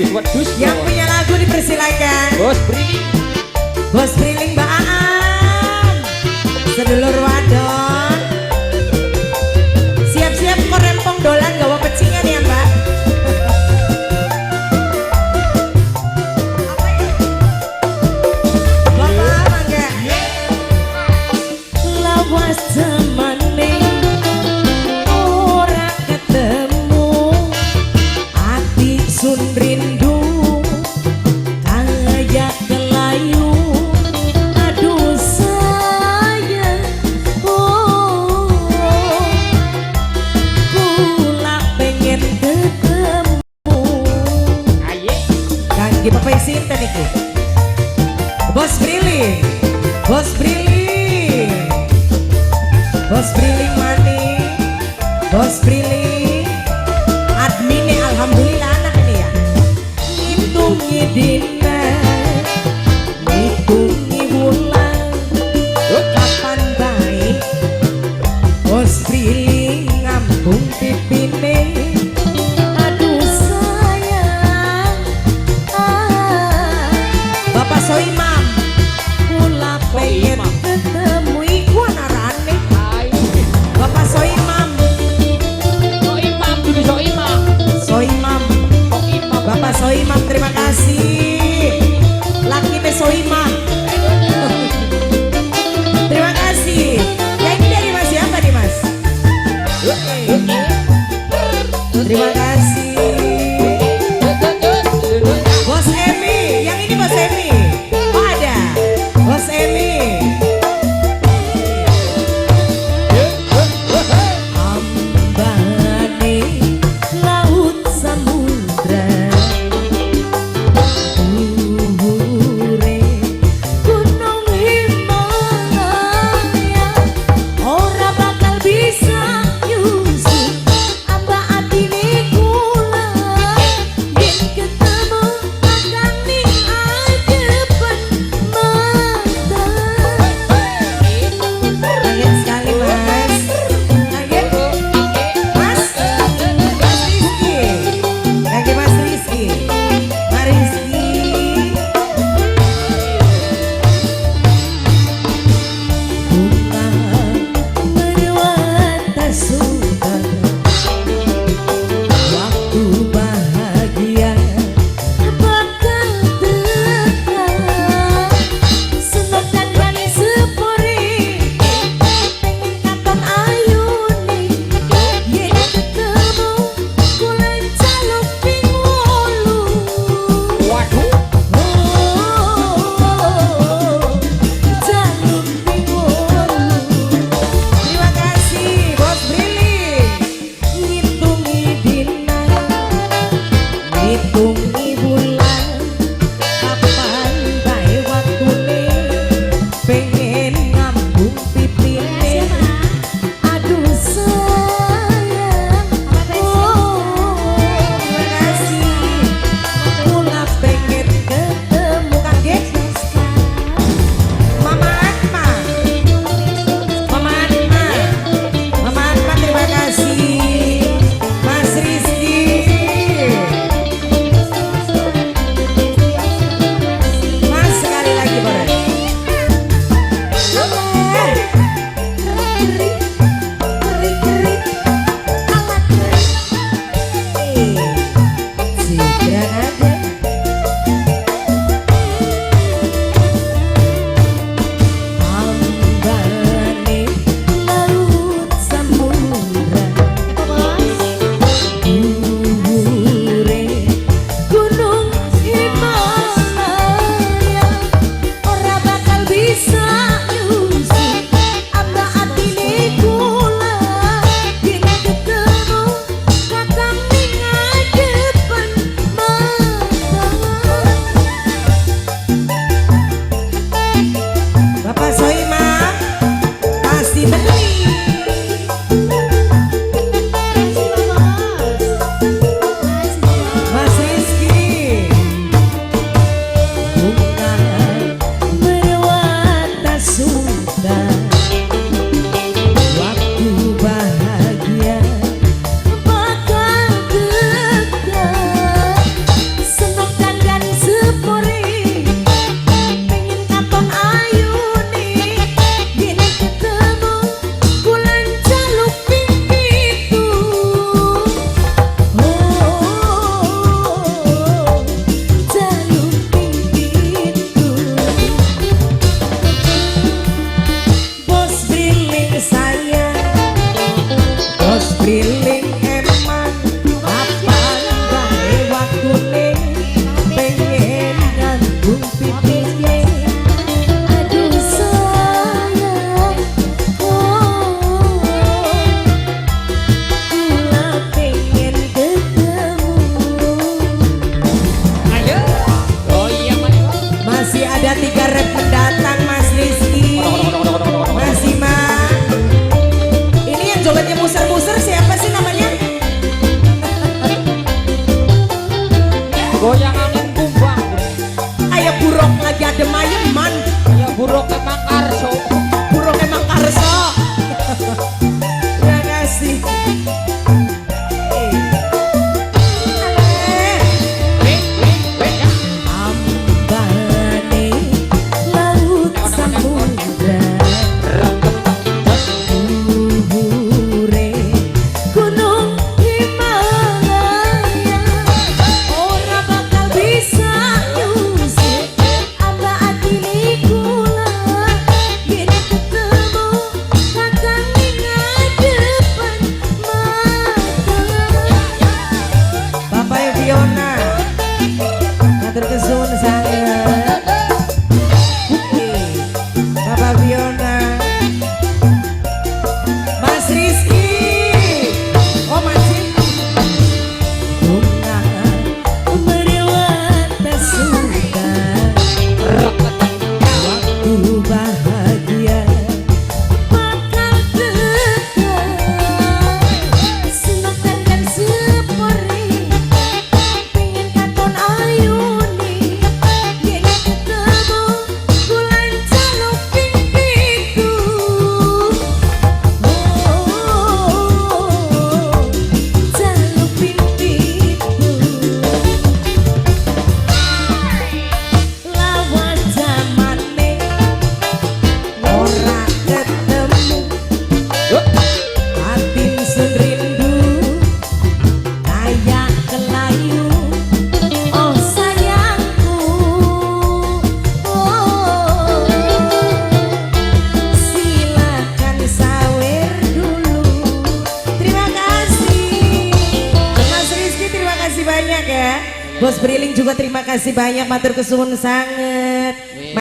wedus. Yang punya lagu dipersilakan. Bos Briling. Bos Briling Mbak Aan. Sedulur wadon. Siap-siap kok rempong dolan gawa pecingan ya Mbak. Bapak mangga. Lawas temane ora ketemu ati sun rindu kaya kelayu. Aduh sayang, oh kula pengen ketemu. Aye. Kangge Bapak sinten iki? Bos Briling. Bos Briling. Bos Briling mani. Bos Briling. Adminnya alhamdulillah anak ini ya. Ngitungi dina, ngitungi bulan, kapan baik Bos Briling ngambung pipine. Aduh sayang, Bapak Soimam kula pengen ketemu iku anarane. Bapak Soimam. Soimam dulu Soimam. Soimam. Soimam. Bapak Soimam terima kasih. Laki pe Soimam. Terima kasih. Yang ini dari Mas siapa nih Mas? Terima kasih. Bos Emi. Yang ini Bos Emi. Oh ada. Bos Emi. Ambane laut samudra uhure gunung Himalaya ora bakal bisa nyusul amba atine kula yen ketemu akan ning ajepen mata. Kaget sekali Mas. Kaget Mas. Mas Rizky. Kaget Mas Rizky. Mas Rizky. Bunga berwarna suka waktu bahagia bakal dekat. Senang dan bani sepuri pengen katon ayune yen ketemu kula caluk ping 8. Waduh. Jaluk ping 8. Terima kasih Bos Briling. Ngitungi dina, ngitungi bulan, kapan bae waktune pengen ngambung pipine. Aduh sayang, oh terima kasih. Kula pengen ketemu kaget Mama Atma. Mama Atma. Mama Atma terima kasih. Mas Rizky. Goyang angin kumbang. Kayak buruk lagi ada mayeman. Ya buruk emang karso. Buruk emang karso. Terima kasih. Ya. Ambane laut samudra, luhure gunung Himalaya, ora bakal bisa nyusut apa atine kula yen ketemu kakang ning ngadepan mata. Bapak Fiona matur kesuwun sanget. Bapak Fiona, Mas Rizky, oh masih bunga merewata suka, waktu bahagia bakal dekat, semakan kan sepori pengen katon ayuni yen ketemu bulan jaluk pipiku. Jaluk pipiku lawan zamane ora ketemu atin sun rindu kayak kelayu. Oh sayangku, oh silakan sawer dulu. Terima kasih Mas Rizky, terima kasih banyak ya. Bos Briling juga terima kasih banyak, matur kesuwun sanget.